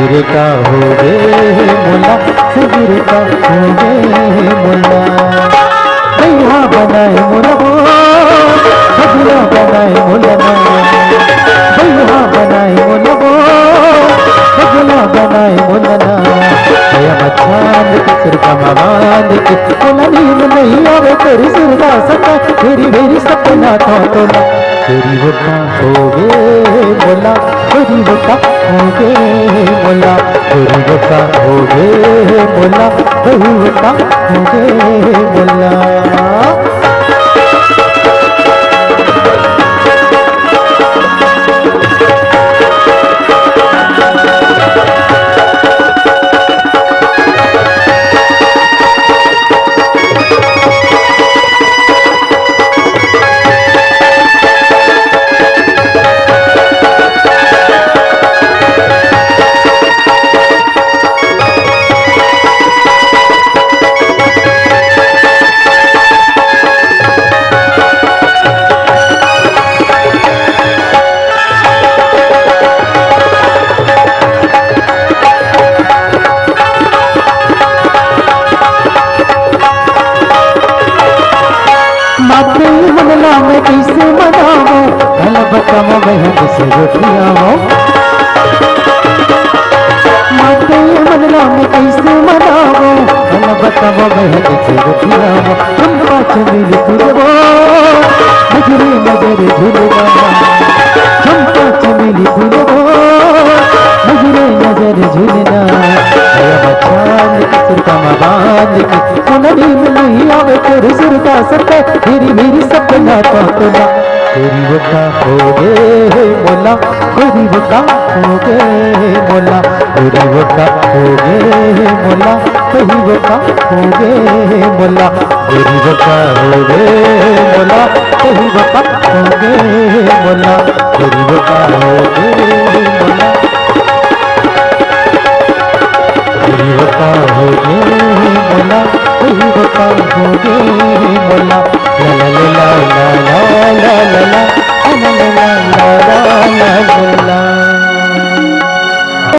सगीर का हो गे मोला, सगीर का हो गे मोला। भैया बनाए मोला वो, भैया बनाए मोला ना, भैया बनाए मोला वो, भैया बनाए मोला ना। भैया मचान के सिर का मामान के मोला नींद नहीं आवे तेरी सिर का सत्ता, तेरी मेरी सपना तो ना। तेरी वफा हो गे मोला, तेरी वफा हो गे मोला, तेरी वफा हो गे मोला, तेरी वफा हो गे मोला। मनला में कैसे मनावो, कल बताओ मैं किसे रुठियावो। माते मनला में कैसे मनावो, कल बताओ मैं किसे रुठियावो। हम पाँच मिली तुझको नजरे नजरे झूलना, हम पाँच मिली तुझको नजरे नजरे झूलना। मचान सिर का मबान की मुनड़ी में नहीं आवे तेरे सिर का सत्ता, तेरी मेरी सपना तो ना। तेरी वफा हो गे मोला, तेरी वफा हो गे मोला, तेरी वफा हो गे मोला, तेरी वफा हो गे मोला, तेरी वफा हो गे मोला, तेरी वफा हो गे मोला, तेरी वफा हो गे मोला, तेरी वफा हो गे